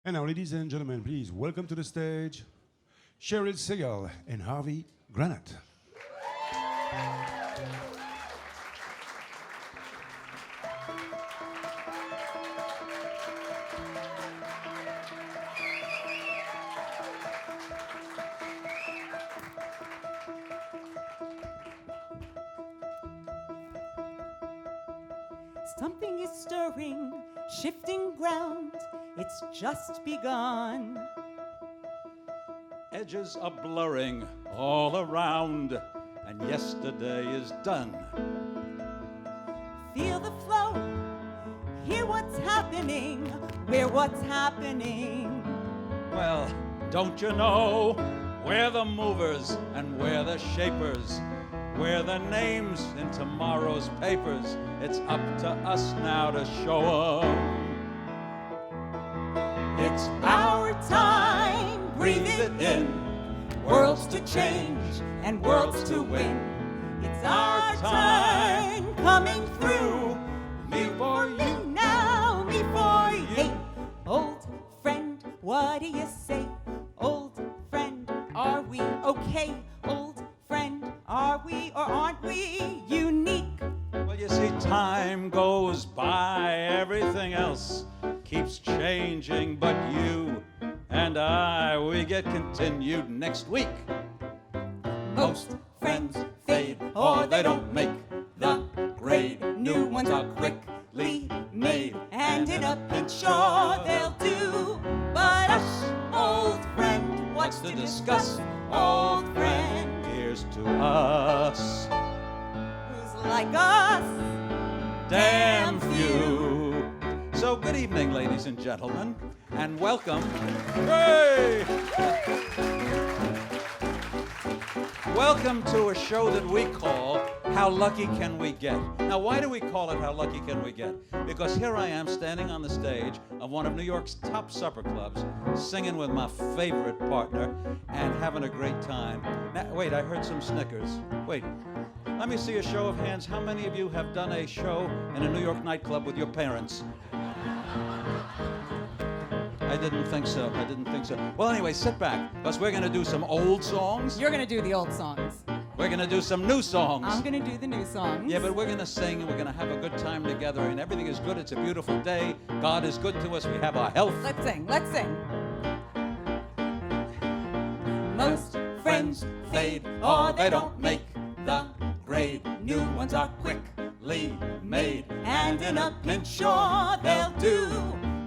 And now, ladies and gentlemen, please welcome to the stage Cheryl Segall and Harvey Granat. Something is stirring, shifting ground, it's just begun. Edges are blurring all around, and yesterday is done. Feel the flow, hear what's happening, where what's happening. Well, don't you know, we're the movers and we're the shapers. We're the names in tomorrow's papers. It's up to us now to show 'em. It's our time, breathe it in. Worlds to change and worlds to win. It's our time coming through. Me for you now, me for you. Hey, old friend, what do you say? Old friend, are we okay? Old friend, are we or aren't we unique? Well, you see, time goes by, everything else keeps changing, but you and I, we get continued next week. Most friends fade or they don't make the grade. New ones are quickly made, and in a pinch sure they'll do. But us, old friend, what's to discuss? Old friend, Here's to us, who's like us? damn few. So good evening, ladies and gentlemen, and welcome. Hey! Welcome to a show that we call How Lucky Can We Get? Now, why do we call it How Lucky Can We Get? Because here I am standing on the stage of one of New York's top supper clubs, singing with my favorite partner and having a great time. Now, wait, I heard some snickers. Wait, let me see a show of hands. How many of you have done a show in a New York nightclub with your parents? I didn't think so. Well, anyway, sit back, because we're going to do some old songs. You're gonna do the old songs. We're going to do some new songs. I'm gonna do the new songs. Yeah, but we're going to sing, and we're going to have a good time together, and everything is good. It's a beautiful day. God is good to us. We have our health. Let's sing, let's sing. Most friends fade or they don't make the grade. New ones are quickly made, and in a pinch sure they'll do.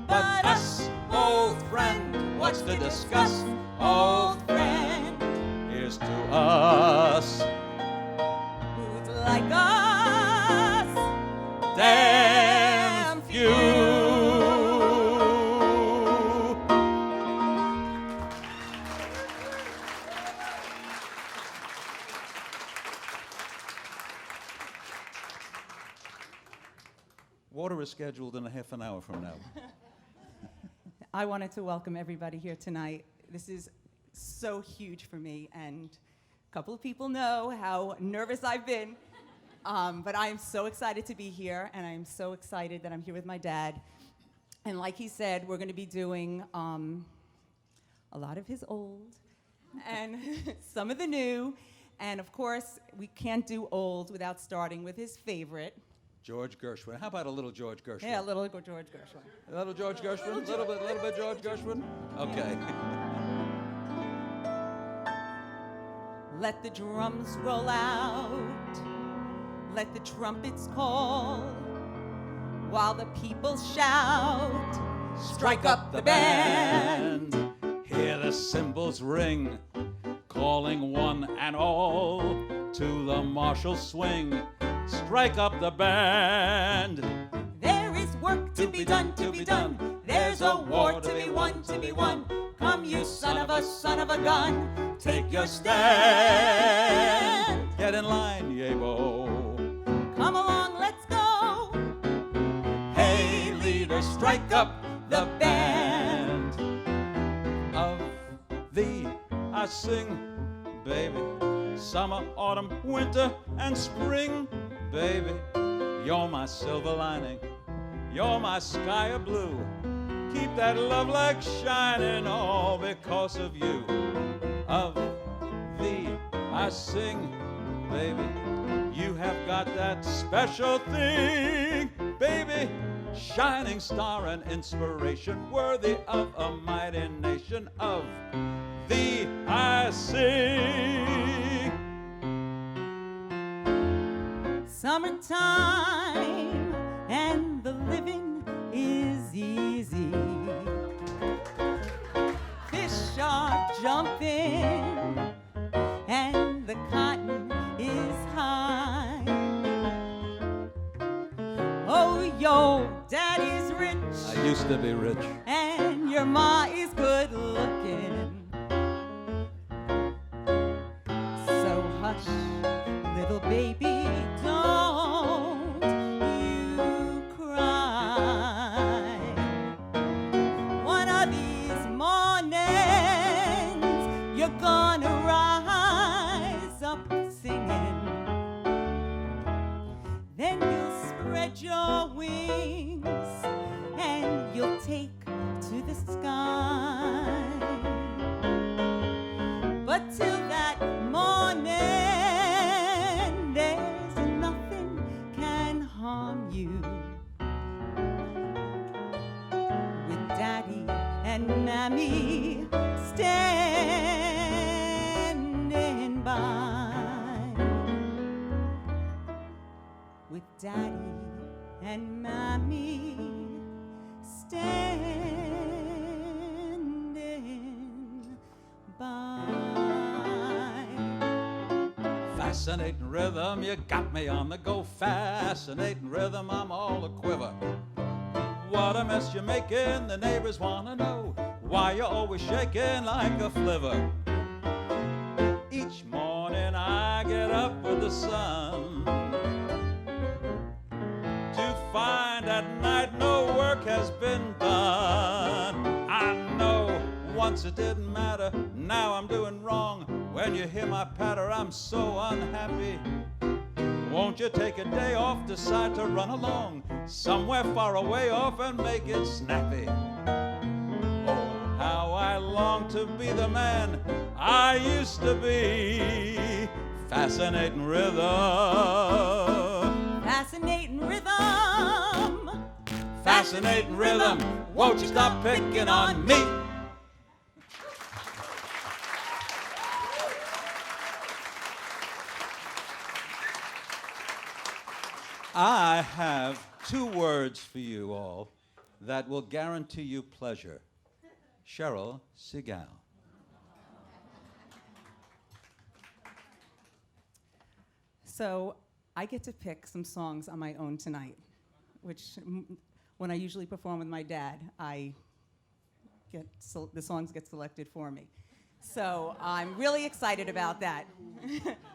But us, old friend, what's to discuss? Old friend, Here's to us. who's like us? Damn few. Water is scheduled in a half an hour from now. I wanted to welcome everybody here tonight. This is so huge for me, and a couple of people know how nervous I've been. But I am so excited to be here, and I am so excited that I'm here with my dad. And like he said, we're going to be doing a lot of his old and some of the new. And of course, we can't do old without starting with his favorite. George Gershwin. How about a little George Gershwin? Yeah, a little George Gershwin. A little George Gershwin? A little bit George Gershwin? Okay. Let the drums roll out, let the trumpets call, while the people shout, strike up the band. Hear the cymbals ring, calling one and all to the martial swing. Strike up the band. There is work to be done, to be done. There's a war to be won, to be won. Come, you son of a gun, take your stand. Get in line, yebo. Come along, let's go. Hey, leader, strike up the band. Of thee I sing, baby. Summer, autumn, winter, and spring, baby. You're my silver lining. You're my sky of blue. Keep that love light shining, all because of you. Of thee I sing, baby. You have got that special thing, baby. Shining star and inspiration, worthy of a mighty nation. Of thee I sing. Summertime and the living is easy. Fish are jumping and the cotton is high. Oh, your daddy's rich. I used to be rich. And your ma is good looking. So hush, little baby, don't you cry. One of these mornings, you're gonna rise up singing. Then you'll spread your wings and you'll take to the sky. But till that morning, there's nothing can harm you. With Daddy and Mammy standing by. With Daddy and Mammy standing by. Fascinating rhythm, you got me on the go. Fascinating rhythm, I'm all a quiver. What a mess you're making, the neighbors wanna know why you're always shaking like a flivver. Each morning I get up with the sun to find at night no work has been done. I know once it didn't matter, now I'm doing wrong. When you hear my patter, I'm so unhappy. Won't you take a day off, decide to run along somewhere far away off and make it snappy? Oh, how I long to be the man I used to be. Fascinating rhythm. Fascinating rhythm. Fascinating rhythm. Won't you stop picking on me? I have 2 words for you all that will guarantee you pleasure. Cheryl Segall. So I get to pick some songs on my own tonight, which when I usually perform with my dad, the songs get selected for me. So I'm really excited about that.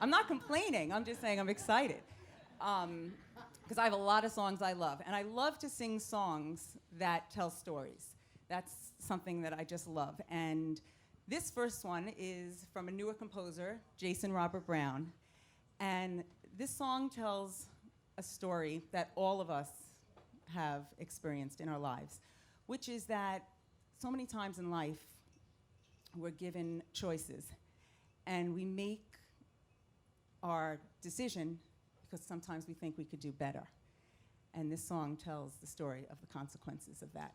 I'm not complaining, I'm just saying I'm excited. Because I have a lot of songs I love. And I love to sing songs that tell stories. That's something that I just love. And this first one is from a newer composer, Jason Robert Brown. And this song tells a story that all of us have experienced in our lives, which is that so many times in life, we're given choices. And we make our decision because sometimes we think we could do better. And this song tells the story of the consequences of that.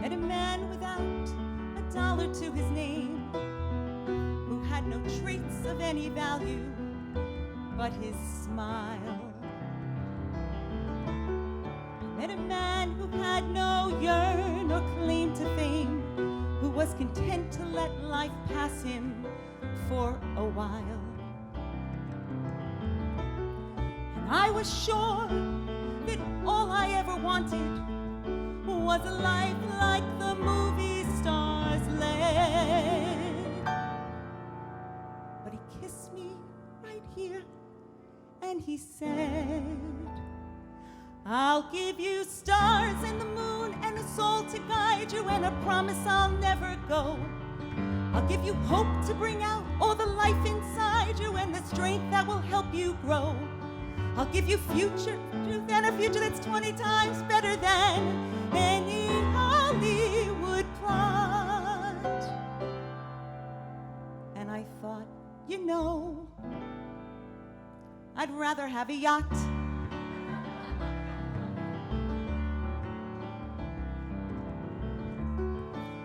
Met a man without $1 to his name, who had no traits of any value but his smile. Met a man who had no yearn or claim to fame, who was content to let life pass him for a while. And I was sure that all I ever wanted was a life like the movie stars led. But he kissed me right here and he said, I'll give you stars and the moon and a soul to guide you and a promise I'll never go. I'll give you hope to bring out all the life inside you and the strength that will help you grow. I'll give you future, truth, and a future that's 20 times better than any Hollywood plot. And I thought, you know, I'd rather have a yacht.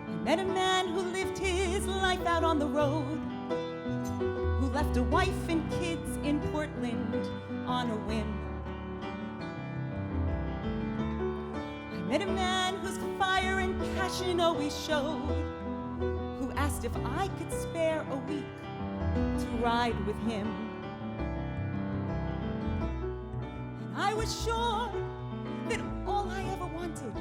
I met a man who lived his life out on the road, who left a wife and kids in Portland on a whim. I met a man whose fire and passion always showed, who asked if I could spare a week to ride with him. And I was sure that all I ever wanted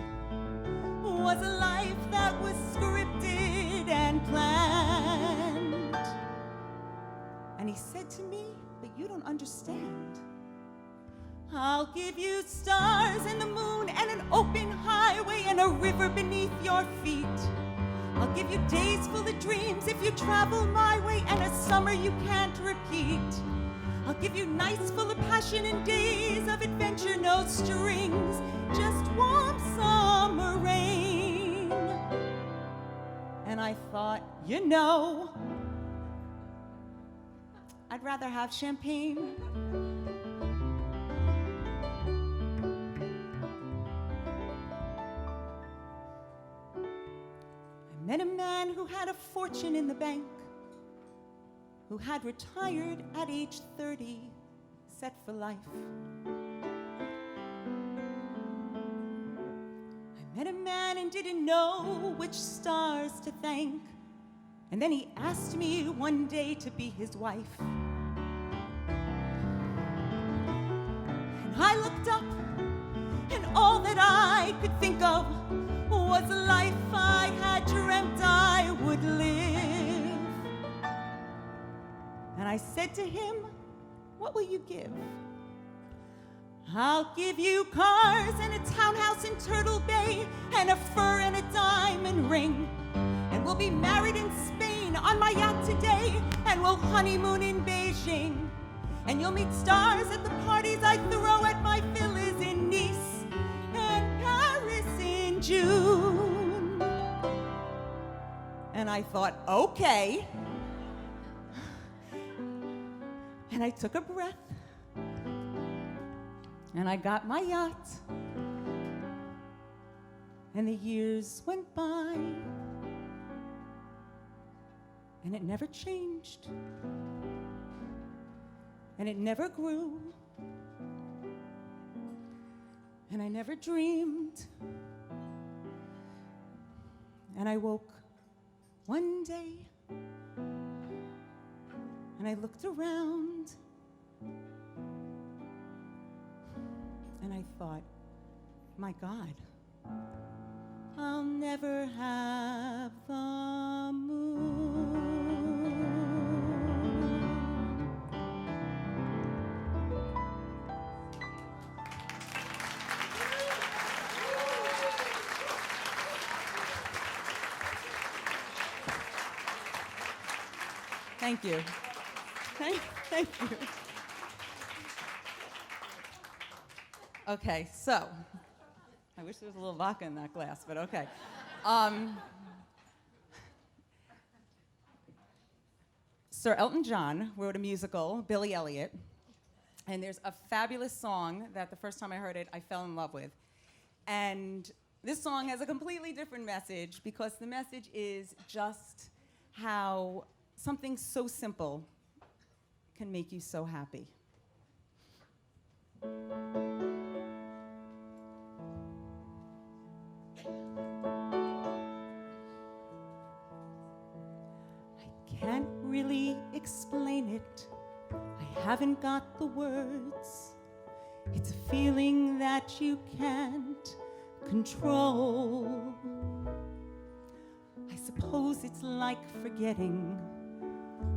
was a life that was scripted and planned. And he said to me, but you don't understand. I'll give you stars and the moon and an open highway and a river beneath your feet. I'll give you days full of dreams if you travel my way and a summer you can't repeat. I'll give you nights full of passion and days of adventure, no strings, just warm summer rain. And I thought, you know, I'd rather have champagne. I met a man who had a fortune in the bank, who had retired at age 30, set for life. I met a man and didn't know which stars to thank, and then he asked me one day to be his wife. And I looked up, and all that I could think of was a life I had dreamt I would live. And I said to him, what will you give? I'll give you cars and a townhouse in Turtle Bay and a fur and a diamond ring. And we'll be married in Spain on my yacht today, and we'll honeymoon in Beijing. And you'll meet stars at the parties I throw at my villas in Nice and Paris in June. And I thought, okay. And I took a breath, and I got my yacht, and the years went by, and it never changed, and it never grew, and I never dreamed. And I woke one day, and I looked around, and I thought, my God, I'll never have the moon. Thank you. Thank you. Okay, so I wish there was a little vodka in that glass, but okay. Sir Elton John wrote a musical, Billy Elliot, and there's a fabulous song that the first time I heard it, I fell in love with. And this song has a completely different message, because the message is just how something so simple can make you so happy. Can't really explain it. I haven't got the words. It's a feeling that you can't control. I suppose it's like forgetting,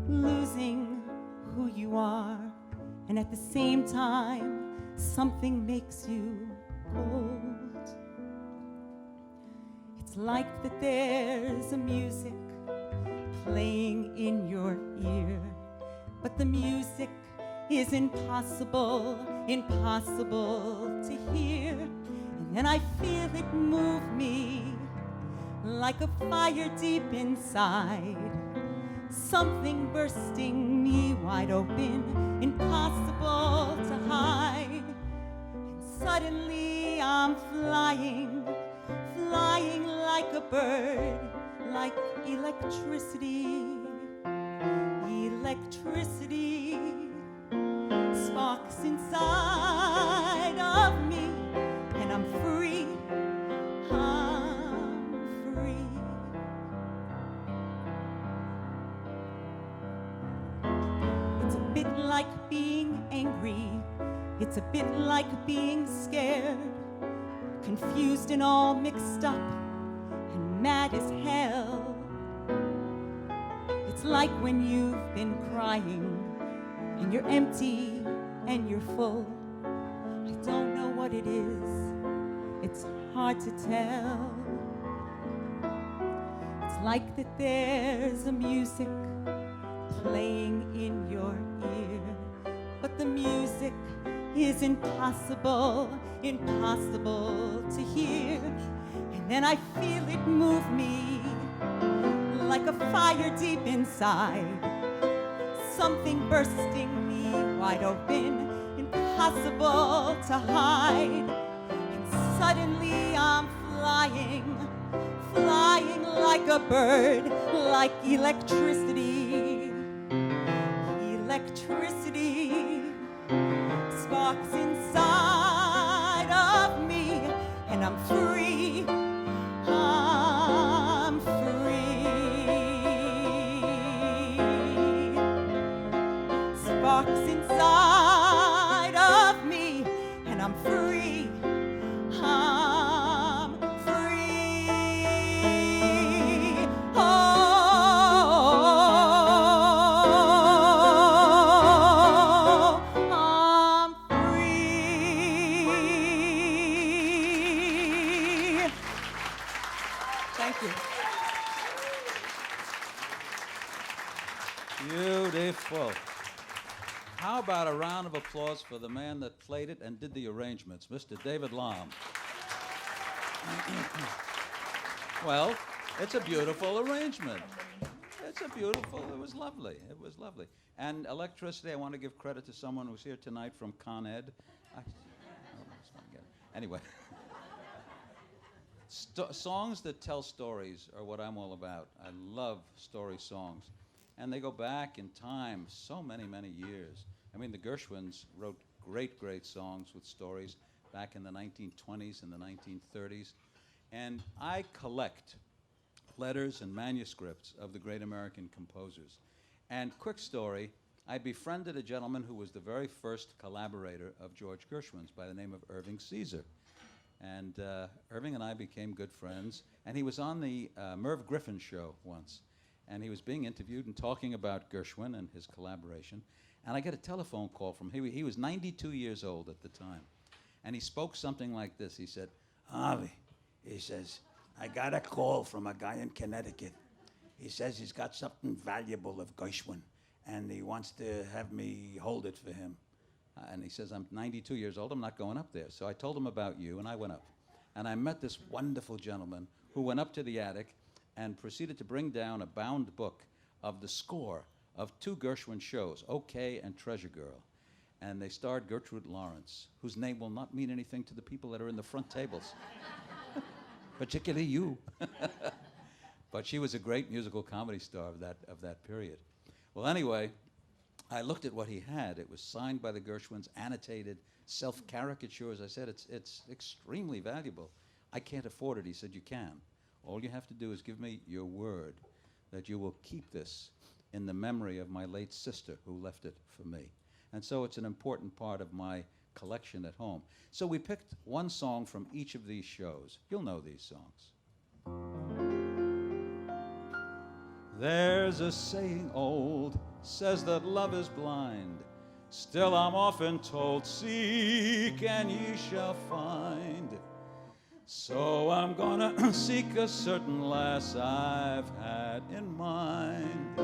losing who you are, and at the same time, something makes you cold. It's like that there's a music playing in your ear. But the music is impossible to hear. And then I feel it move me like a fire deep inside. Something bursting me wide open, impossible to hide. And suddenly I'm flying like a bird, like electricity. Electricity sparks inside of me, and I'm free. I'm free. It's a bit like being angry. It's a bit like being scared, confused and all mixed up, and mad as hell. It's like when you've been crying and you're empty and you're full. I don't know what it is. It's hard to tell. It's like that there's a music playing in your ear, but the music is impossible to hear. And then I feel it move me like a fire deep inside. Something bursting me wide open, impossible to hide. And suddenly I'm flying like a bird, like electricity. Electricity sparks inside of me, and I'm free. I'm free. Sparks inside of me, and I'm free. I'm free. Oh, I'm free. Thank you. Beautiful. How about a round of applause for the man that played it and did the arrangements, Mr. David Lahm. Well, it's a beautiful arrangement. It was lovely. It was lovely. And electricity, I want to give credit to someone who's here tonight from Con Ed. Anyway. Songs that tell stories are what I'm all about. I love story songs. And they go back in time so many, many years. I mean, the Gershwins wrote great, great songs with stories back in the 1920s and the 1930s. And I collect letters and manuscripts of the great American composers. And quick story, I befriended a gentleman who was the very first collaborator of George Gershwin's by the name of Irving Caesar. And Irving and I became good friends. And he was on the Merv Griffin show once. And he was being interviewed and talking about Gershwin and his collaboration. And I get a telephone call from him. He was 92 years old at the time. And he spoke something like this. He said, "Harvey," he says, "I got a call from a guy in Connecticut. He says he's got something valuable of Gershwin, and he wants to have me hold it for him." And he says, "I'm 92 years old. I'm not going up there." So I told him about you, and I went up. And I met this wonderful gentleman who went up to the attic and proceeded to bring down a bound book of the score of two Gershwin shows, OK and Treasure Girl. And they starred Gertrude Lawrence, whose name will not mean anything to the people that are in the front tables, particularly you. But she was a great musical comedy star of that period. Well, anyway, I looked at what he had. It was signed by the Gershwins, annotated, self-caricatures. I said, it's extremely valuable. I can't afford it. He said, "You can. All you have to do is give me your word that you will keep this in the memory of my late sister who left it for me." And so it's an important part of my collection at home. So we picked one song from each of these shows. You'll know these songs. There's a saying old, says that love is blind. Still I'm often told, seek and ye shall find. So I'm gonna seek a certain lass I've had in mind.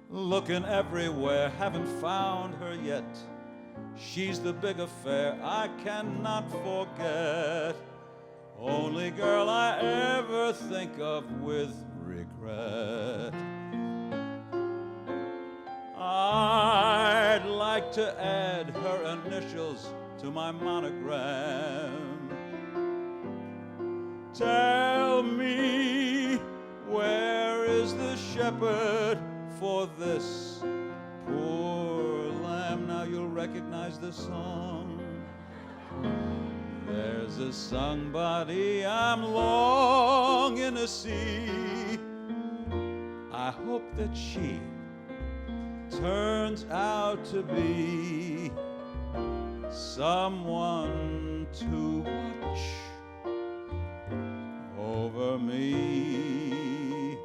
Looking everywhere, haven't found her yet. She's the big affair I cannot forget. Only girl I ever think of with regret. I'd like to add her initials to my monogram. Tell me, where is the shepherd for this poor lamb? Now you'll recognize the song. There's a somebody I'm longing to see. I hope that she turns out to be someone to watch over me.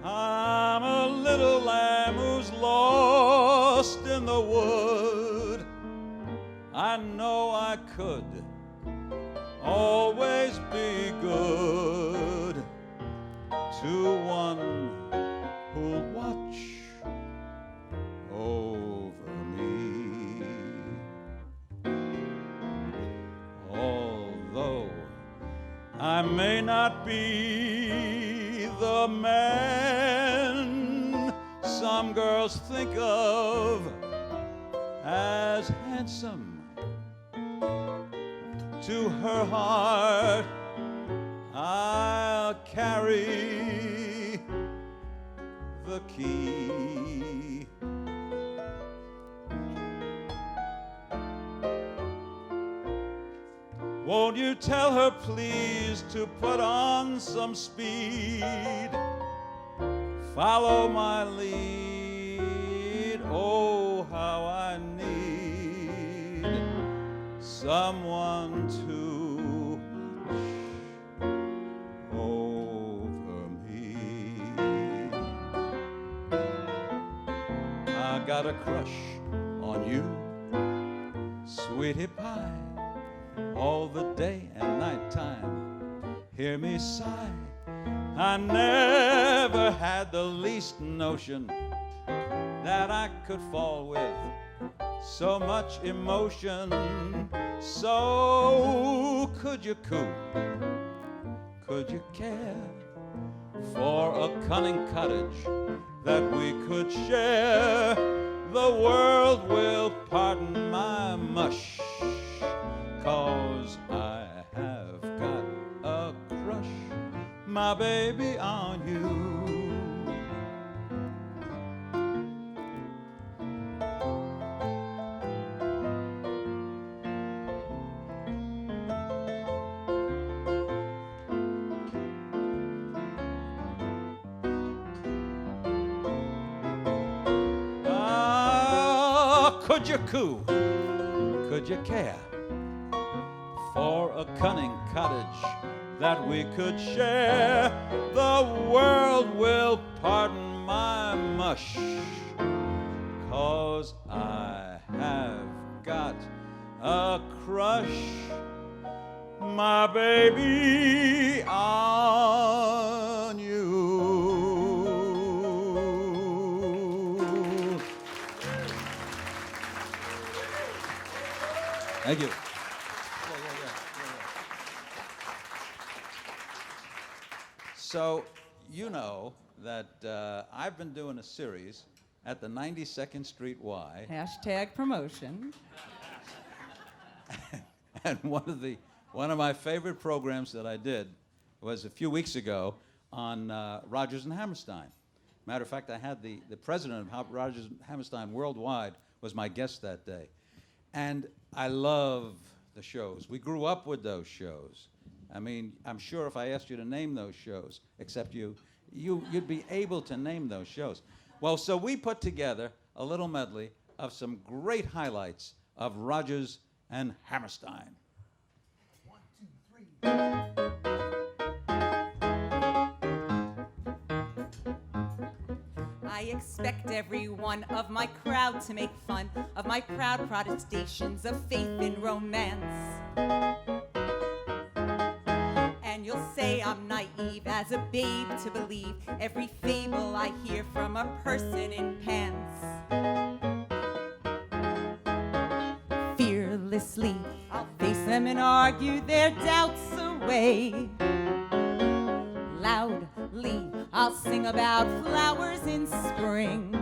I'm a little lamb who's lost in the wood. I know I could always be good to one who'll watch over me. Although I may not be the man some girls think of as handsome, to her heart I'll carry the key. Won't you tell her please to put on some speed, follow my lead? Oh, how I need someone to watch over me. I got a crush on you, sweetie pie, all the day and night time. Hear me sigh, I never had the least notion that I could fall with so much emotion. So could you coo, could you care for a cunning cottage that we could share? The world will pardon my mush, 'cause I have got a crush, my baby, on you. Could you coo, could you care for a cunning cottage that we could share? The world will pardon my mush, 'cause I have got a crush, my baby, on you. Thank you. So, you know that I've been doing a series at the 92nd Street Y. Hashtag promotion. And one of my favorite programs that I did was a few weeks ago on Rodgers and Hammerstein. Matter of fact, I had the president of Rodgers and Hammerstein Worldwide was my guest that day. And I love the shows. We grew up with those shows. I mean, I'm sure if I asked you to name those shows, except you'd be able to name those shows. Well, so we put together a little medley of some great highlights of Rodgers and Hammerstein. 1, 2, 3. I expect every one of my crowd to make fun of my proud protestations of faith in romance. And you'll say I'm naive as a babe to believe every fable I hear from a person in pants. Fearlessly, I'll face them and argue their doubts away. Loudly, I'll sing about flowers in spring.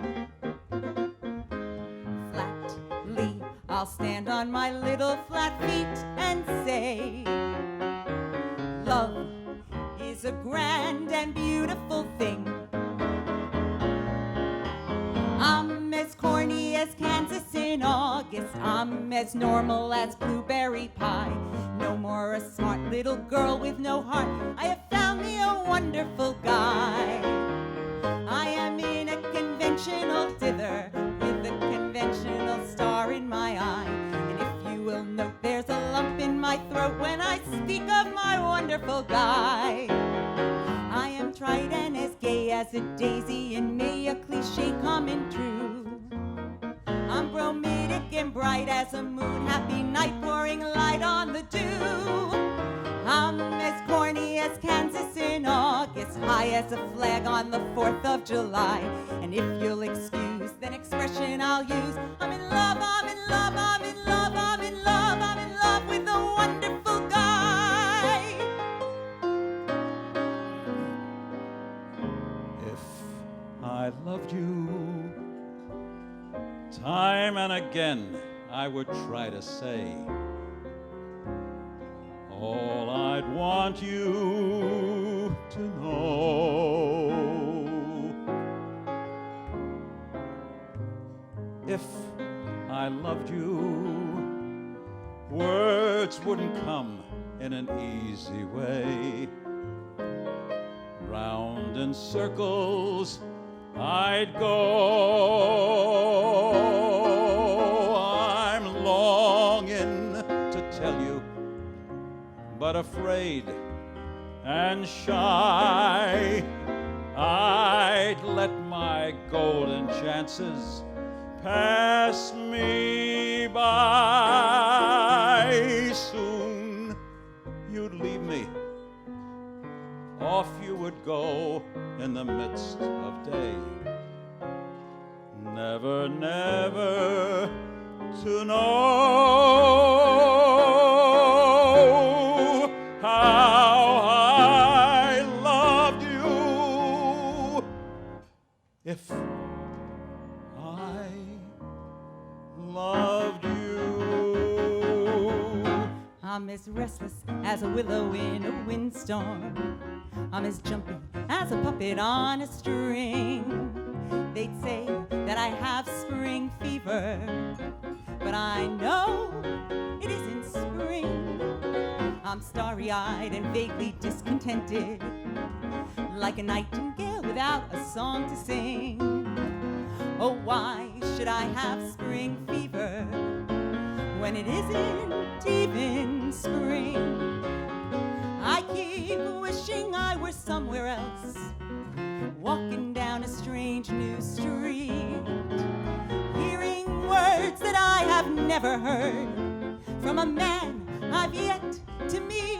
Flatly, I'll stand on my little flat feet and say, love is a grand and beautiful thing. I'm as corny as Kansas in August. I'm as normal as blueberry pie. No more a smart little girl with no heart. I have found me a wonderful guy. I am in a conventional dither with a conventional star in my eye. And if you will note, there's a lump in my throat when I speak of my wonderful guy. I am trite and as gay as a daisy, and may a cliche come in true. I'm bromidic and bright as a moon, happy night pouring light on the dew. I'm as corny as Kansas in August, high as a flag on the 4th of July. And if you'll excuse, then expression I'll use. I'm in love, I'm in love, I'm in love, I'm in love, I'm in love with a wonderful guy. If I loved you, time and again I would try to say, all I'd want you to know. If I loved you, words wouldn't come in an easy way. Round in circles I'd go. I'm longing to tell you, but afraid and shy, I'd let my golden chances pass me by. Soon you'd leave me, off you would go in the midst of day, never, never to know how I loved you. If I loved you. I'm as restless as a willow in a windstorm. I'm as jumpy as a puppet on a string. They'd say that I have spring fever, but I know it isn't spring. I'm starry-eyed and vaguely discontented, like a nightingale without a song to sing. Oh, why should I have spring fever when it isn't even spring? I keep wishing I were somewhere else, walking down a strange new street, hearing words that I have never heard from a man I've yet to meet.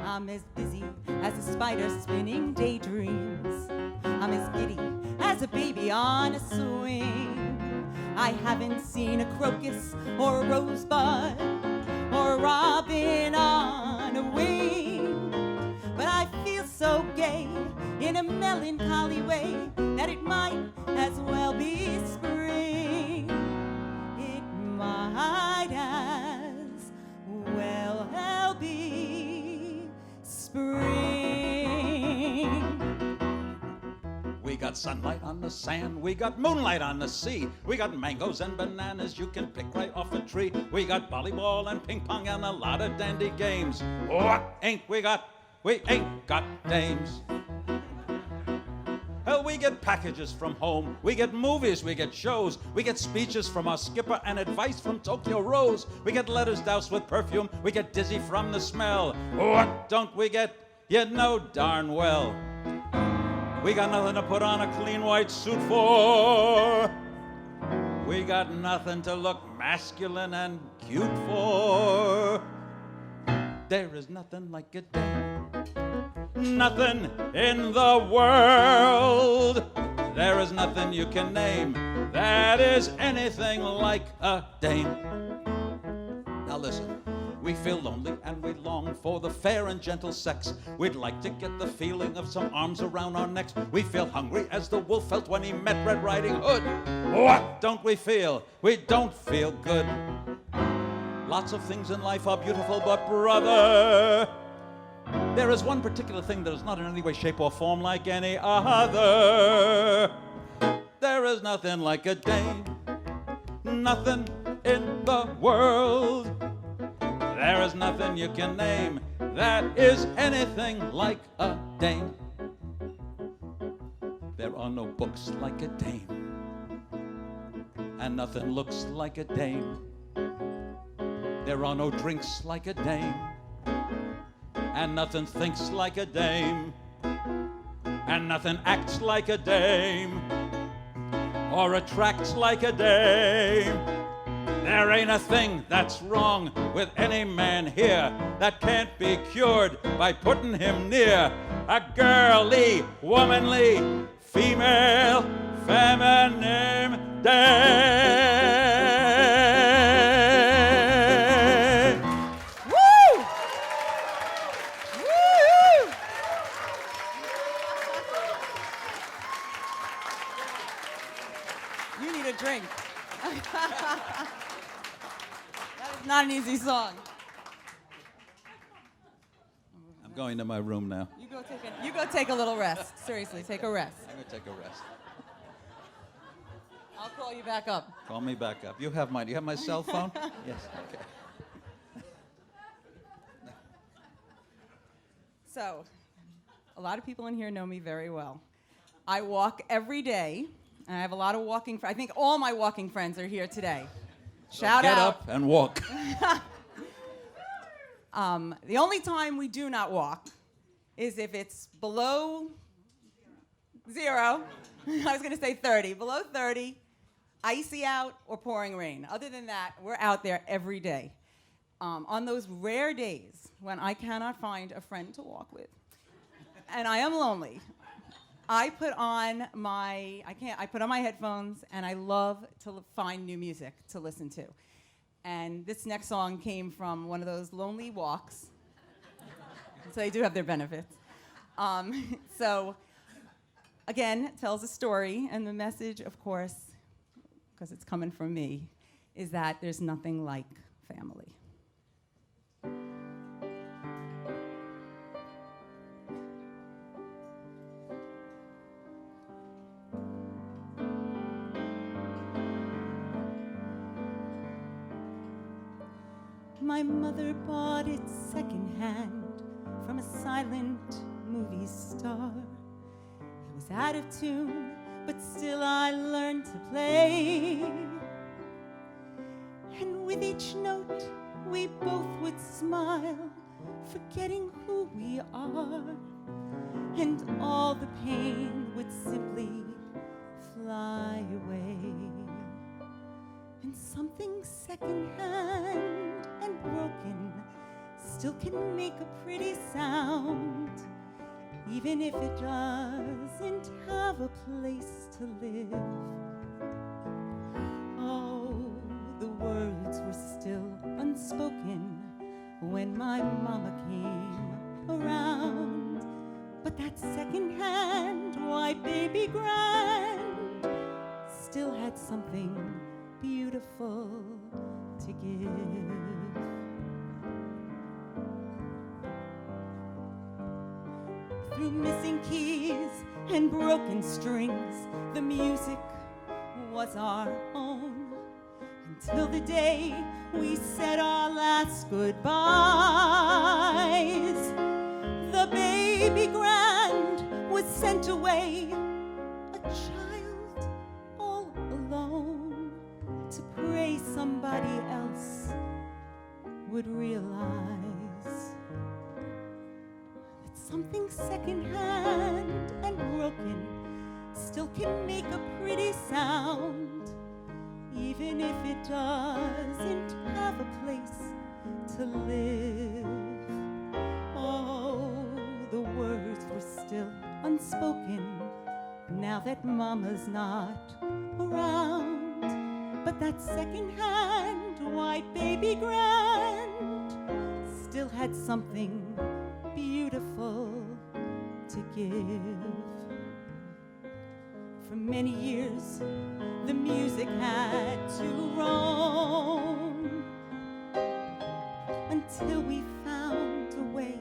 I'm as busy as a spider spinning daydreams. I'm as giddy as a baby on a swing. I haven't seen a crocus or a rosebud or a robin on a wing, but I feel so gay in a melancholy way that it might as well be spring. It might as well be spring. We got sunlight on the sand, we got moonlight on the sea, we got mangoes and bananas you can pick right off a tree, we got volleyball and ping pong and a lot of dandy games. What ain't we got? We ain't got dames. Hell, we get packages from home, we get movies, we get shows, we get speeches from our skipper and advice from Tokyo Rose, we get letters doused with perfume, we get dizzy from the smell. What don't we get? You know darn well. We got nothing to put on a clean white suit for. We got nothing to look masculine and cute for. There is nothing like a dame. Nothing in the world. There is nothing you can name that is anything like a dame. Now listen, we feel lonely and we long for the fair and gentle sex. We'd like to get the feeling of some arms around our necks. We feel hungry as the wolf felt when he met Red Riding Hood. What don't we feel? We don't feel good. Lots of things in life are beautiful, but brother, there is one particular thing that is not in any way, shape, or form like any other. There is nothing like a dame. Nothing in the world. There is nothing you can name that is anything like a dame. There are no books like a dame, and nothing looks like a dame. There are no drinks like a dame, and nothing thinks like a dame, and nothing acts like a dame, or attracts like a dame. There ain't a thing that's wrong with any man here that can't be cured by putting him near a girly, womanly, female, feminine dame. Woo! Woo! You need a drink. That is not an easy song. I'm going to my room now. You go take a little rest. Seriously, take a rest. I'm going to take a rest. I'll call you back up. Call me back up. You have mine. Do you have my cell phone? Yes, okay. So, a lot of people in here know me very well. I walk every day, and I have a lot of walking friends. I think all my walking friends are here today. Shout Get out. up and walk. The only time we do not walk is if it's below 0. I was going to say 30. Below 30, icy out, or pouring rain. Other than that, we're out there every day. On those rare days when I cannot find a friend to walk with, and I am lonely, I put on my headphones, and I love to find new music to listen to. And this next song came from one of those lonely walks. So they do have their benefits. So, again, it tells a story, and the message, of course, because it's coming from me, is that there's nothing like family. My mother bought it secondhand from a silent movie star. It was out of tune, but still I learned to play. And with each note, we both would smile, forgetting who we are. And all the pain would simply fly away. And something secondhand and broken still can make a pretty sound, even if it doesn't have a place to live. Oh, the words were still unspoken when my mama came around. But that secondhand white baby grand still had something beautiful to give. Through missing keys and broken strings, the music was our own, until the day we said our last goodbyes. The baby grand was sent away, a child all alone, to pray somebody else would realize that something secondhand and broken even if it doesn't have a place to live. Oh, the words were still unspoken now that Mama's not around. But that second-hand white baby Grand still had something beautiful to give. For many years, the music had to roam until we found a way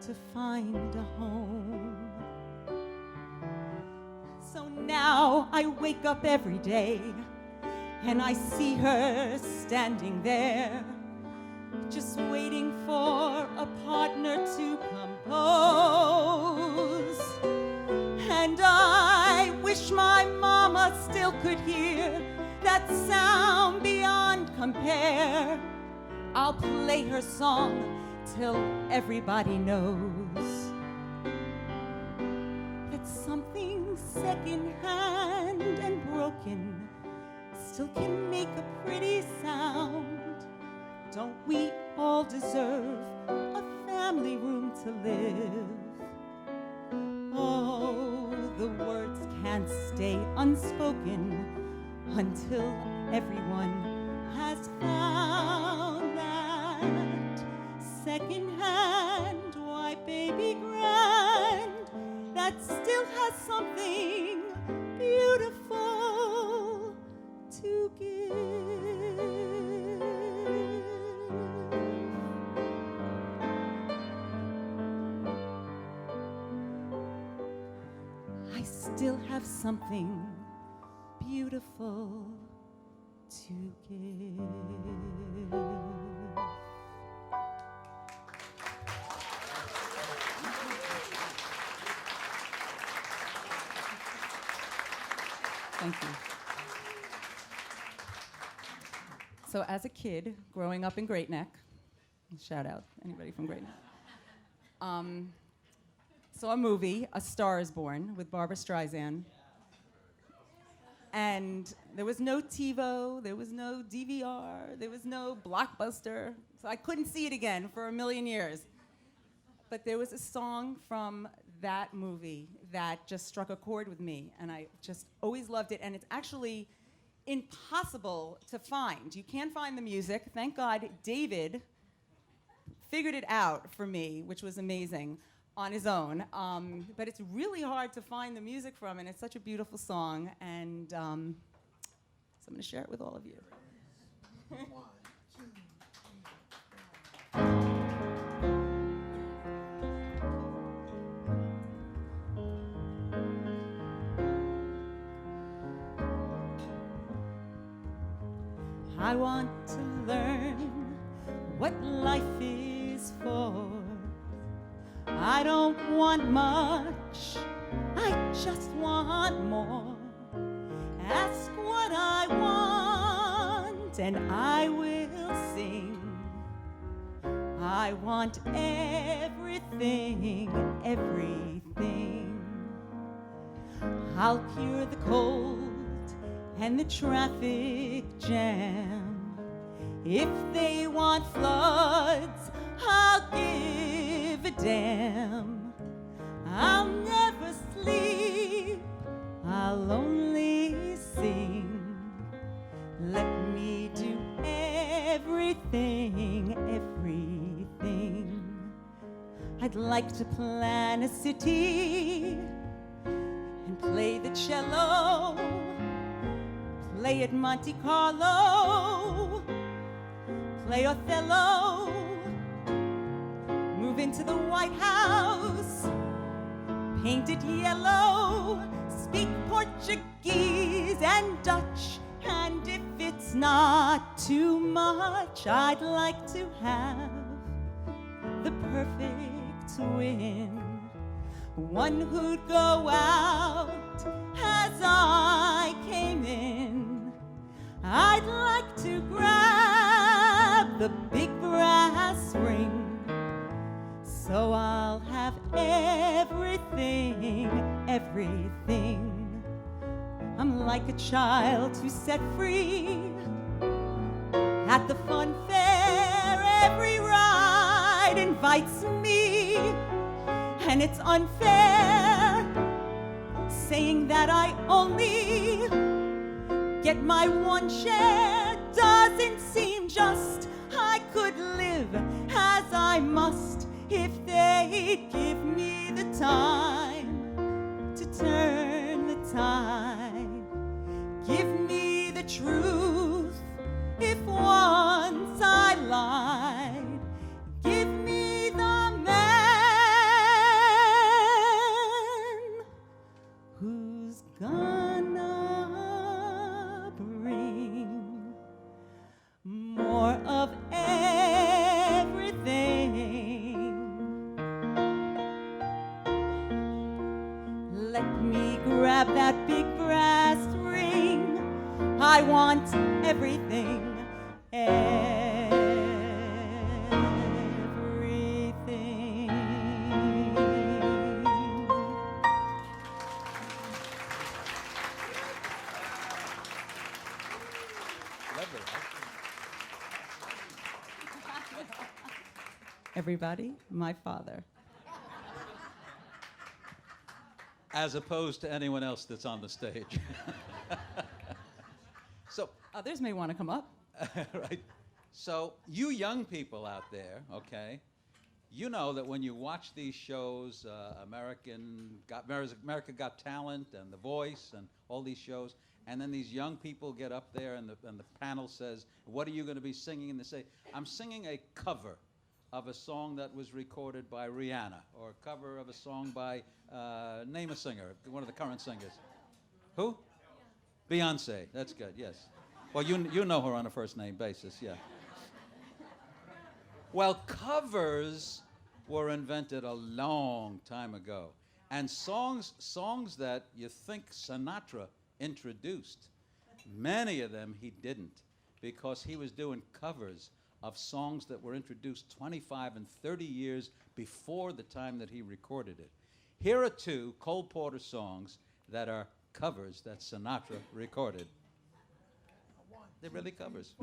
to find a home. So now I wake up every day and I see her standing there, just waiting for a partner to compose. And I wish my mama still could hear that sound beyond compare. I'll play her song till everybody knows that something second-hand and broken still can make a pretty sound. Don't we all deserve a family room to live? Oh, the words can't stay unspoken until everyone has found that second-hand white baby Grand that still has something beautiful to give. I still have something beautiful to give. Thank you. So as a kid, growing up in Great Neck, shout out anybody from Great Neck, saw a movie, A Star is Born, with Barbra Streisand. And there was no TiVo, there was no DVR, there was no Blockbuster, so I couldn't see it again for a million years. But there was a song from that movie that just struck a chord with me, and I just always loved it, and it's actually impossible to find. You can't find the music. Thank God David figured it out for me, which was amazing, on his own. But it's really hard to find the music from, and it's such a beautiful song, and so I'm going to share it with all of you. I want to learn what life is for. I don't want much, I just want more. Ask what I want and I will sing. I want everything, everything. I'll cure the cold and the traffic jam. If they want floods, I'll give a damn. I'll never sleep, I'll only sing. Let me do everything, everything. I'd like to plan a city and play the cello, play at Monte Carlo, play Othello, move into the White House, paint it yellow, speak Portuguese and Dutch, and if it's not too much, I'd like to have the perfect twin, one who'd go out as I came in. I'd like to grab the big brass ring, so I'll have everything, everything. I'm like a child who's set free. At the fun fair, every ride invites me, and it's unfair saying that I only get my one share. Doesn't seem just. I could live as I must if they'd give me the time to turn the tide. Give me the truth if once I lied. Give me the man who's gonna bring more of everything. Let me grab that big brass ring. I want everything. Everything. Everybody, my father. As opposed to anyone else that's on the stage. So, Others may want to come up. right. So, you young people out there, okay, you know that when you watch these shows, America Got Talent and The Voice and all these shows, and then these young people get up there and the panel says, what are you going to be singing? And they say, I'm singing a cover of a song that was recorded by Rihanna, or a cover of a song by, name a singer, one of the current singers. Who? Beyonce. That's good, yes. Well, you know her on a first-name basis, yeah. Well, covers were invented a long time ago. And songs that you think Sinatra introduced, many of them he didn't, because he was doing covers of songs that were introduced 25 and 30 years before the time that he recorded it. Here are two Cole Porter songs that are covers that Sinatra recorded. They're really covers.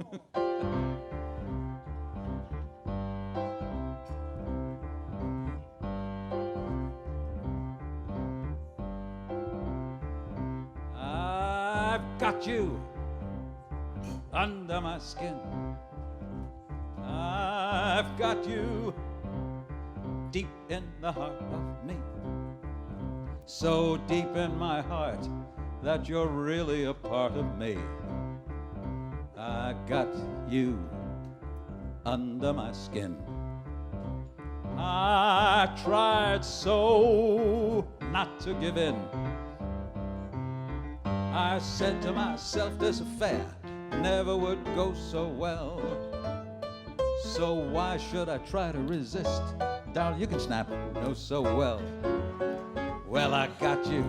I've got you under my skin. I've got you deep in the heart of me. So deep in my heart that you're really a part of me. I got you under my skin. I tried so not to give in. I said to myself, this affair never would go so well. So why should I try to resist? Darling, you can snap, know so well. Well, I got you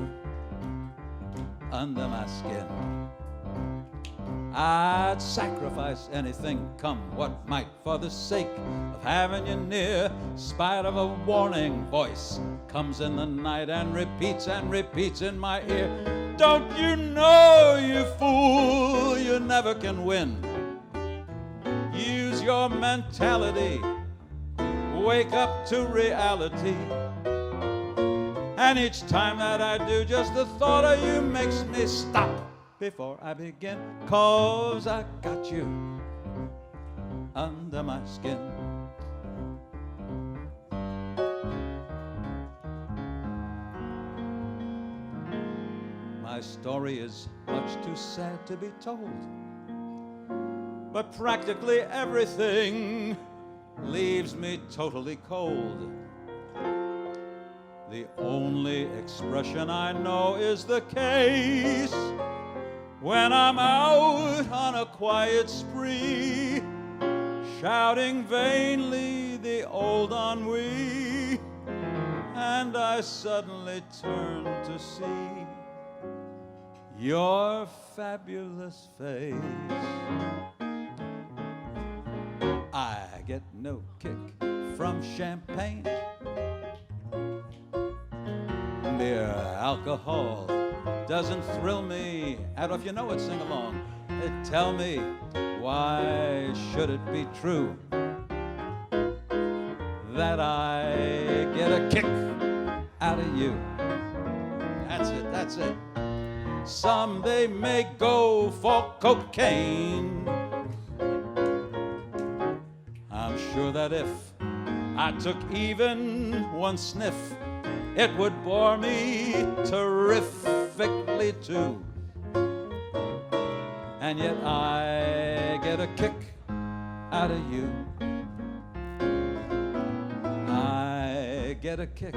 under my skin. I'd sacrifice anything, come what might, for the sake of having you near. Spite of a warning voice comes in the night and repeats in my ear. Don't you know, you fool, you never can win. Use your mentality, wake up to reality. And each time that I do, just the thought of you makes me stop before I begin. 'Cause I got you under my skin. My story is much too sad to be told, but practically everything leaves me totally cold. The only expression I know is the case when I'm out on a quiet spree, shouting vainly the old ennui, and I suddenly turn to see your fabulous face. I get no kick from champagne. Mere alcohol doesn't thrill me. I don't know if you know it, sing along. Tell me, why should it be true that I get a kick out of you? That's it, that's it. Some they may go for cocaine. I'm sure that if I took even one sniff, it would bore me terrifically too. And yet I get a kick out of you. I get a kick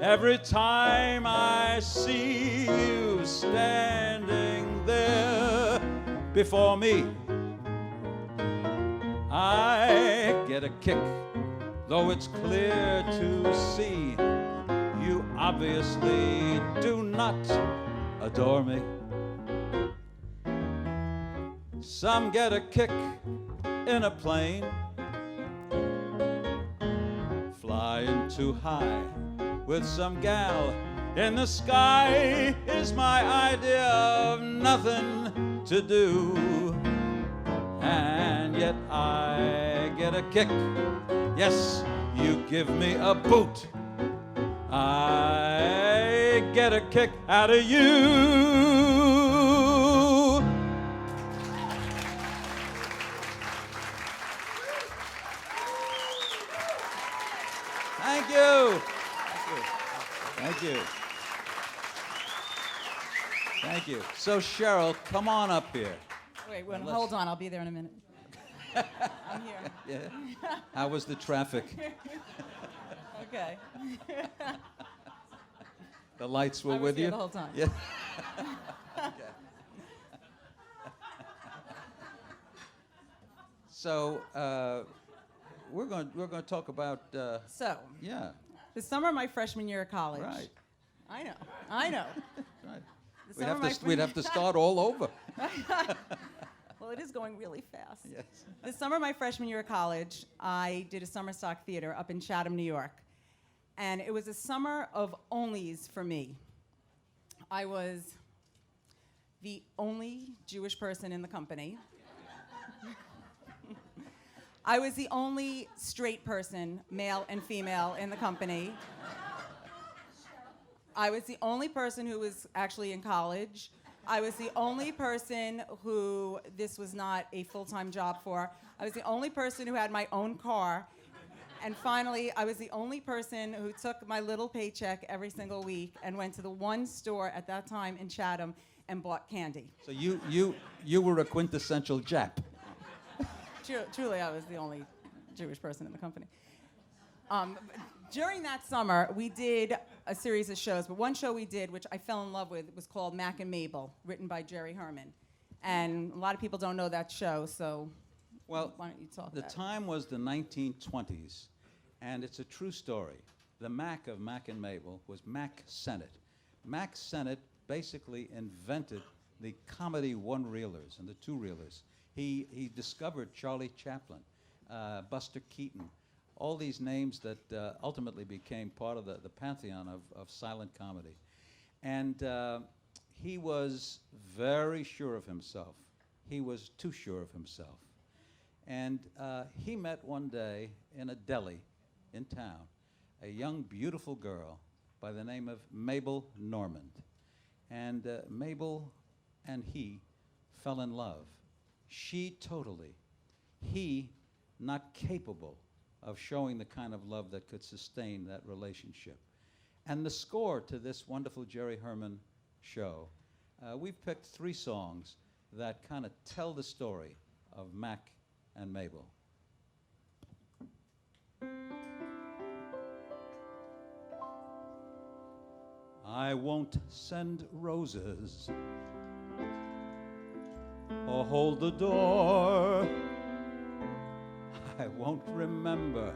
every time I see you standing there before me. I get a kick, though it's clear to see you obviously do not adore me. Some get a kick in a plane, flying too high with some gal in the sky is my idea of nothing to do. And yet I get a kick. Yes, you give me a boot. I get a kick out of you. Thank you. Thank you. Thank you. So Cheryl, come on up here. Wait, hold on. I'll be there in a minute. I'm here. Yeah. How was the traffic? Okay. The lights were I was with here you the whole time. Yeah. Okay. So we're going to talk about. So, Yeah. the summer of my freshman year of college. Right. I know. Right. The We'd summer of have, to, my we'd have to start all over. Well, it is going really fast. Yes. The summer of my freshman year of college, I did a summer stock theater up in Chatham, New York. And it was a summer of onlys for me. I was the only Jewish person in the company. I was the only straight person, male and female, in the company. I was the only person who was actually in college. I was the only person who this was not a full-time job for. I was the only person who had my own car. And finally, I was the only person who took my little paycheck every single week and went to the one store at that time in Chatham and bought candy. So you were a quintessential Jap. Truly, I was the only Jewish person in the company. During that summer, we did a series of shows, but one show we did, which I fell in love with, was called Mac and Mabel, written by Jerry Herman. And a lot of people don't know that show, so Well, why don't you talk the about it? time was the 1920s, and it's a true story. The Mac of Mac and Mabel was Mac Sennett. Mac Sennett basically invented the comedy one-reelers and the two-reelers. He discovered Charlie Chaplin, Buster Keaton, all these names that ultimately became part of the pantheon of silent comedy. And he was very sure of himself. He was too sure of himself. And he met one day in a deli in town a young, beautiful girl by the name of Mabel Normand. And Mabel and he fell in love. She totally. He not capable of showing the kind of love that could sustain that relationship. And the score to this wonderful Jerry Herman show, we've picked 3 songs that kind of tell the story of Mac and Mabel. I won't send roses or hold the door. I won't remember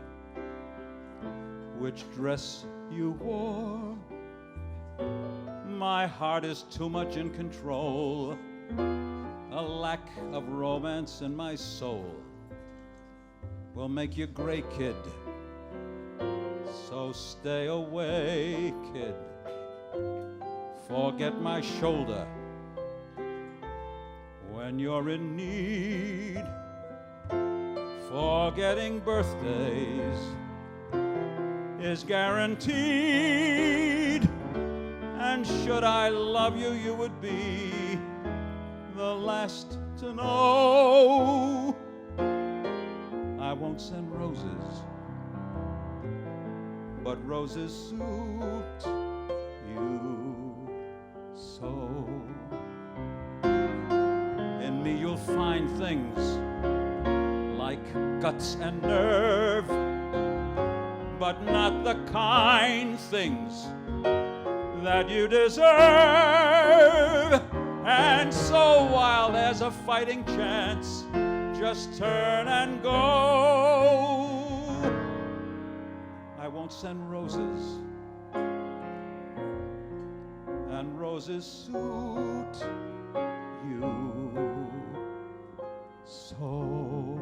which dress you wore. My heart is too much in control, a lack of romance in my soul will make you gray, kid. So stay away, kid, forget my shoulder when you're in need. Forgetting birthdays is guaranteed. And should I love you, you would be the last to know. I won't send roses, but roses suit you so. In me you'll find things like guts and nerve, but not the kind things that you deserve. And so while there's a fighting chance, just turn and go. I won't send roses, and roses suit you so.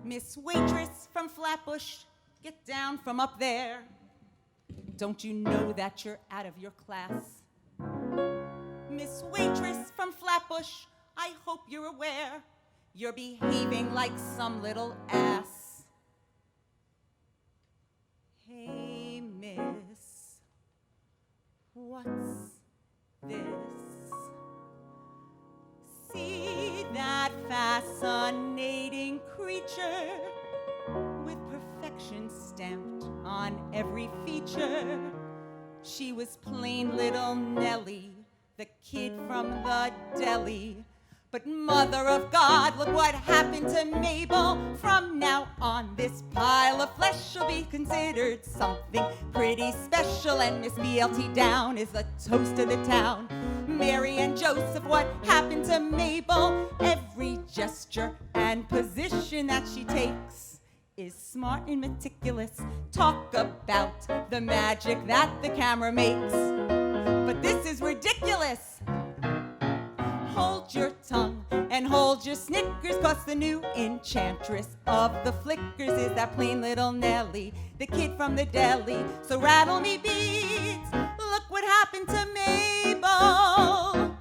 Miss Waitress from Flatbush, get down from up there. Don't you know that you're out of your class? Miss Waitress from Flatbush, I hope you're aware you're behaving like some little ass. Hey, miss, what's this? See that fascinating creature with perfection stamped on every feature. She was plain little Nellie, the kid from the deli. But mother of God, look what happened to Mabel. From now on, this pile of flesh will be considered something pretty special. And Miss BLT Down is the toast of the town. Mary and Joseph, what happened to Mabel? Every gesture and position that she takes is smart and meticulous. Talk about the magic that the camera makes. But this is ridiculous. Hold your tongue and hold your Snickers, 'cause the new enchantress of the flickers is that plain little Nellie, the kid from the deli. So rattle me beads, look what happened to Mabel.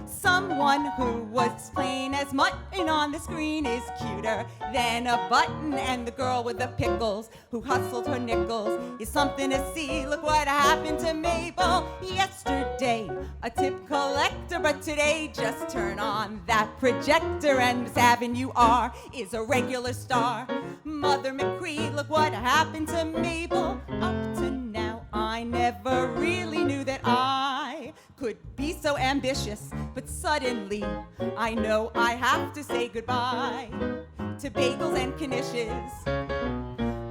Someone who was plain as mutton on the screen is cuter than a button, and the girl with the pickles who hustled her nickels is something to see. Look what happened to Mabel. Yesterday, a tip collector, but today just turn on that projector and Miss Avenue R is a regular star. Mother McCree, look what happened to Mabel. Up to now, I never really knew that I could be so ambitious, but suddenly I know I have to say goodbye to bagels and knishes.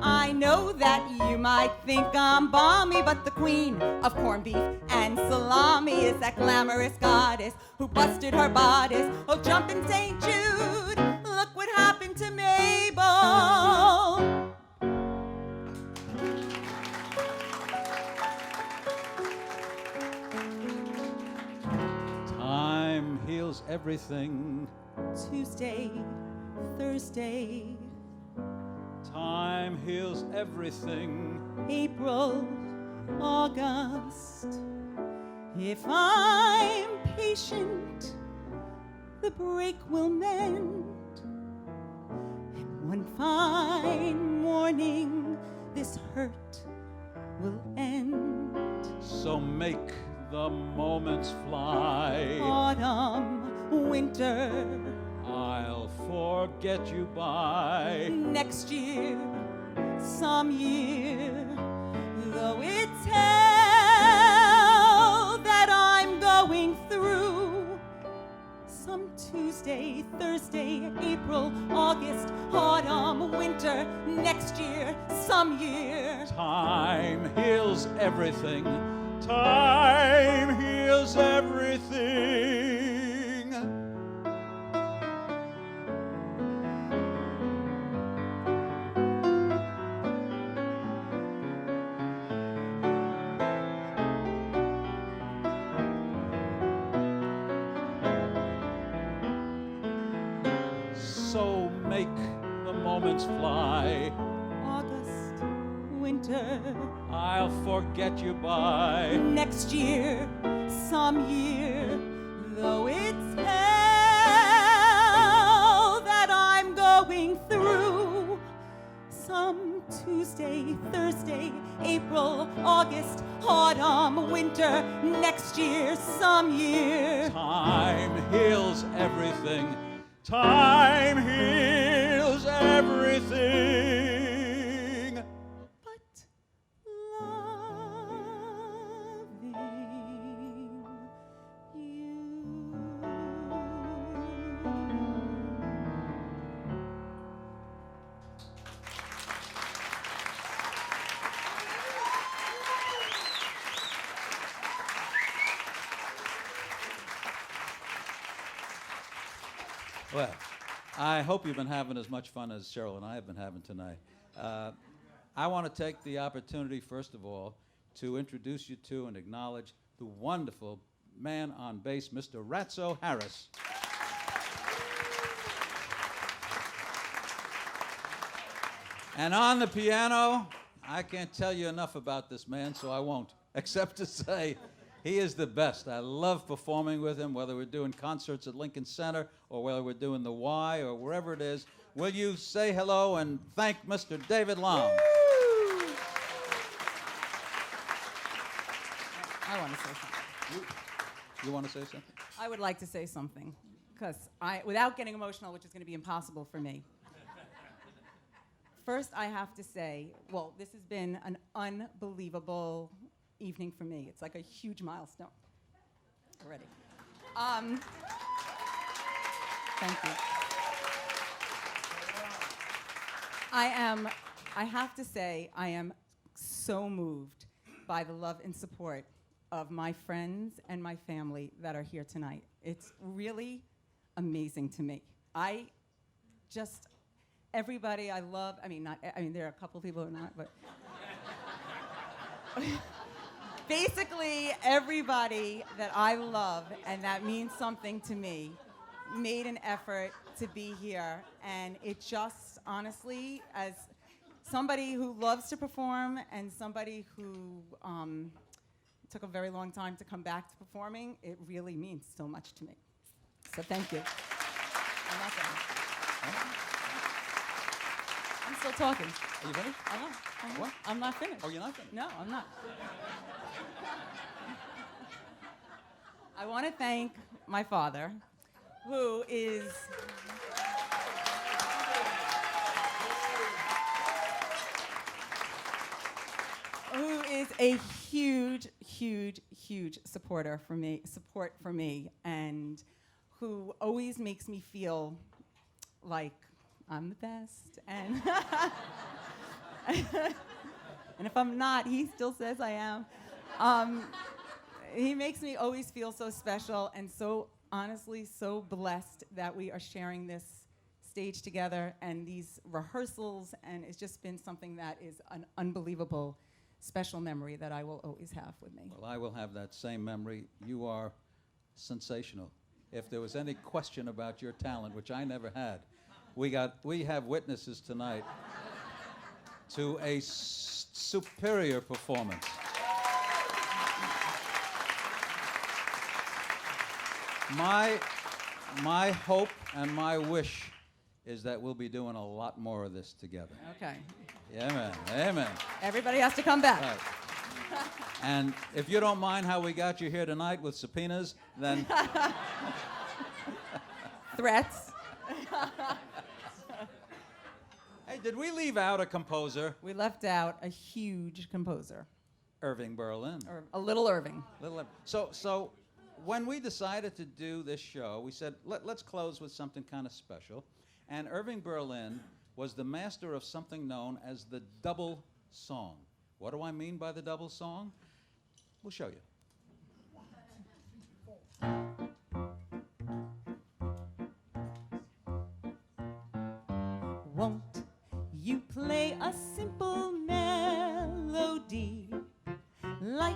I know that you might think I'm balmy, but the queen of corned beef and salami is that glamorous goddess who busted her bodice. Oh, jumpin' St. Jude, look what happened to Mabel. Time heals everything. Tuesday, Thursday, Time heals everything. April, August. If I'm patient, the break will mend. And one fine morning, this hurt will end. So make the moments fly. Autumn, winter, I'll forget you by next year, some year, though it's hell that I'm going through. Some Tuesday, Thursday, April, August, autumn, winter, next year, some year. Time heals everything. Time heals everything. So make the moments fly. August, winter. I'll forget you by Next year, some year, though it's hell that I'm going through. Some Tuesday, Thursday, April, August, autumn, winter, next year, some year. time heals everything. Time heals everything. But loving you. Well, I hope you've been having as much fun as Cheryl and I have been having tonight. I want to take the opportunity, first of all, to introduce you to and acknowledge the wonderful man on bass, Mr. Ratso Harris. And on the piano, I can't tell you enough about this man, so I won't, except to say he is the best. I love performing with him, whether we're doing concerts at Lincoln Center or whether we're doing the Y or wherever it is. Will you say hello and thank Mr. David Long? I want to say something. You want to say something? I would like to say something, because without getting emotional, which is going to be impossible for me. First, I have to say, well, this has been an unbelievable evening for me. It's like a huge milestone already. Thank you. I have to say, I am so moved by the love and support of my friends and my family that are here tonight. It's really amazing to me. Everybody I love, there are a couple people who are not, but basically everybody that I love and that means something to me made an effort to be here. And it just, honestly, as somebody who loves to perform and somebody who took a very long time to come back to performing, it really means so much to me. So thank you. I'm not done. I'm still talking. Are you finished? What? I'm not finished. Oh, you're not finished? No, I'm not. I want to thank my father, who is a huge, huge, huge support for me, and who always makes me feel like I'm the best, and and if I'm not, he still says I am. He makes me always feel so special and so, honestly, so blessed that we are sharing this stage together and these rehearsals, and it's just been something that is an unbelievable, special memory that I will always have with me. Well, I will have that same memory. You are sensational. If there was any question about your talent, which I never had, we have witnesses tonight to a superior performance. My hope and my wish is that we'll be doing a lot more of this together. Okay. Yeah, man. Amen. Everybody has to come back. Right. And if you don't mind how we got you here tonight with subpoenas, then Threats. hey, did we leave out a composer? We left out a huge composer, Irving Berlin. or a little Irving. So when we decided to do this show, we said, let's close with something kind of special. And Irving Berlin was the master of something known as the double song. What do I mean by the double song? We'll show you. Won't you play a simple melody like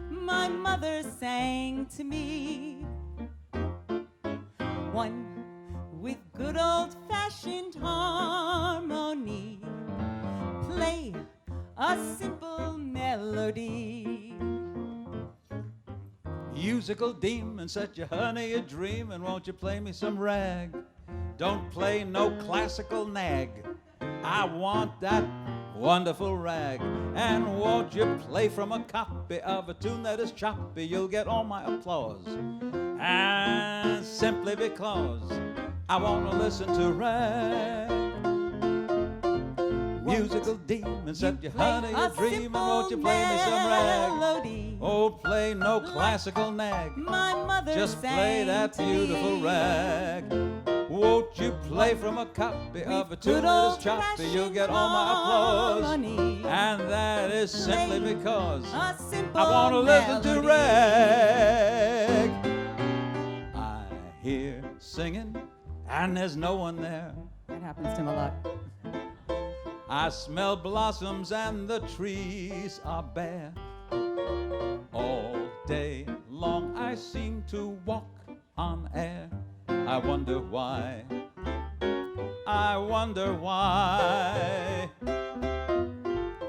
my mother sang to me? One with good old-fashioned harmony. Play a simple melody. Musical demon, set your honey a dreamin', won't you play me some rag? Don't play no classical nag. I want that wonderful rag. And won't you play from a copy of a tune that is choppy? You'll get all my applause. And simply because I want to listen to rag. Musical demon, set your honey a dreamin', won't you play me some rag? Melody. Oh, play no classical nag. My mother Just play sang that to beautiful me. rag. Won't you play from a copy of a tune that is choppy? You'll get all my applause. harmony. And that is simply Play because a simple I want to listen to melody. rag. I hear singing and there's no one there. That happens to him a lot. I smell blossoms and the trees are bare. All day long I seem to walk on air. I wonder why. I wonder why.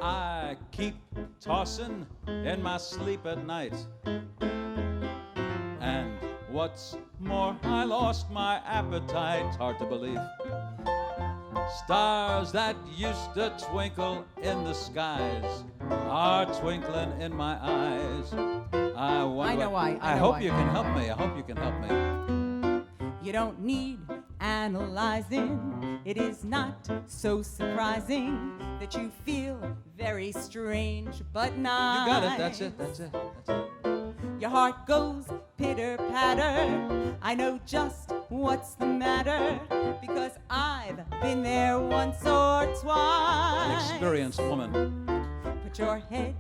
I keep tossing in my sleep at night. And what's more, I lost my appetite. Hard to believe. Stars that used to twinkle in the skies are twinkling in my eyes. I wonder. I know why. I hope you can help me. I hope you can help me. You don't need analyzing. It is not so surprising that you feel very strange, but nice. You got it. That's it. That's it. That's it. Your heart goes pitter-patter. I know just what's the matter because I've been there once or twice. An experienced woman. Put your head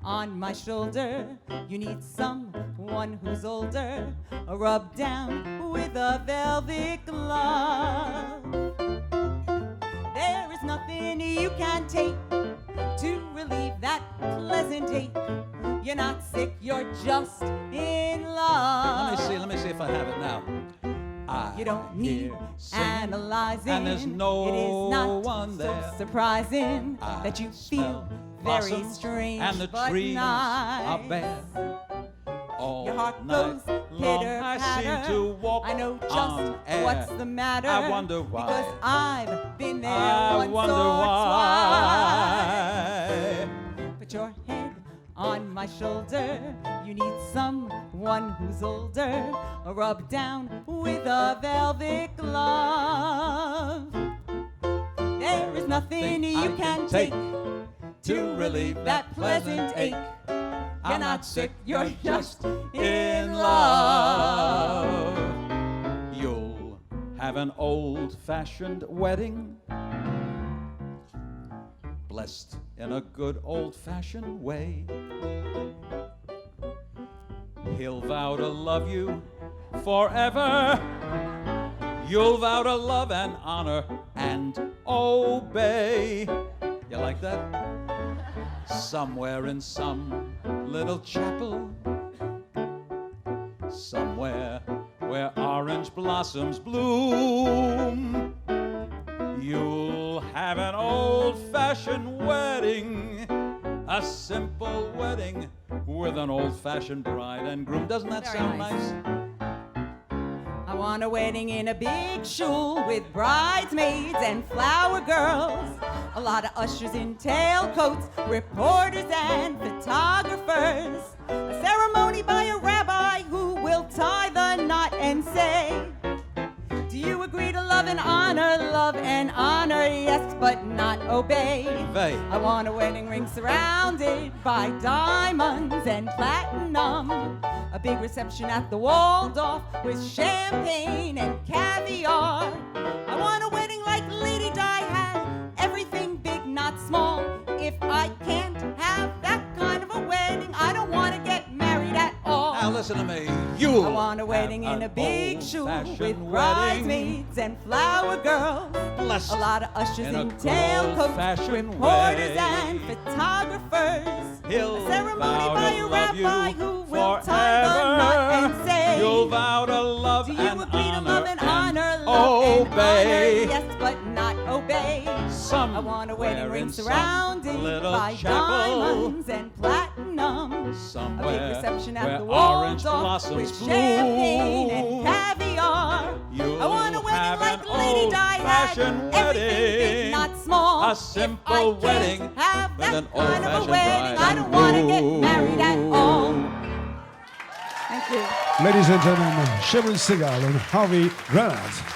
on my shoulder. You need someone who's older. Rub down with a velvet glove. There is nothing you can take to relieve that pleasant ache. You're not sick, you're just in love. Let me see if I have it now. You don't need hear singing, analyzing. and there's no it is not one there. so surprising I that you smell feel very blossoms, strange, and the but trees nice. are bare. All Your heart night goes long I pitter-patter. seem to walk I know just on air. what's the matter. I wonder why. Because I've been there I once wonder or why. twice. Put your head on my shoulder. You need someone who's older. Rub down with a velvet glove. There is nothing you can take to relieve that pleasant ache. You're I'm not sick, you're just in love. You'll have an old-fashioned wedding, blessed in a good old-fashioned way. He'll vow to love you forever. You'll vow to love and honor and obey. You like that? Somewhere in some little chapel, somewhere where orange blossoms bloom, you'll have an old-fashioned wedding, a simple wedding with an old-fashioned bride and groom. Doesn't that Very sound nice. nice? I want a wedding in a big shul with bridesmaids and flower girls. A lot of ushers in tailcoats, reporters and photographers. A ceremony by a rabbi who will tie the knot and say, do you agree to love and honor, yes, but not obey? Obey. I want a wedding ring surrounded by diamonds and platinum. A big reception at the Waldorf with champagne and caviar. I want a wedding like Lady Di had, everything big, not small. If I can't have that kind of a wedding, I don't want to get married at all. Now listen to me. You'll I want a wedding have in a an big shul old-fashioned with wedding, bridesmaids and flower girls. blessed A lot of ushers in a in good tailcoats, old-fashioned reporters way. and photographers. He'll A ceremony vow by to a love rabbi you who will tie the knot forever. and say, You'll vow to love do you and agree to honor love and honor, obey. yes, but not obey? Some I want a wedding ring in some surrounded little by chapel. diamonds and platinum. Somewhere A big reception where at the orange Waldorf blossoms with champagne and bloom. caviar. You'll I want a wedding have like an Lady Di had. old-fashioned Everything big, wedding. not small. A If simple I can't wedding have with that an kind of a old-fashioned wedding, bride I don't want to get and married at all. Thank you. Ladies and gentlemen, Cheryl Segall and Harvey Granat.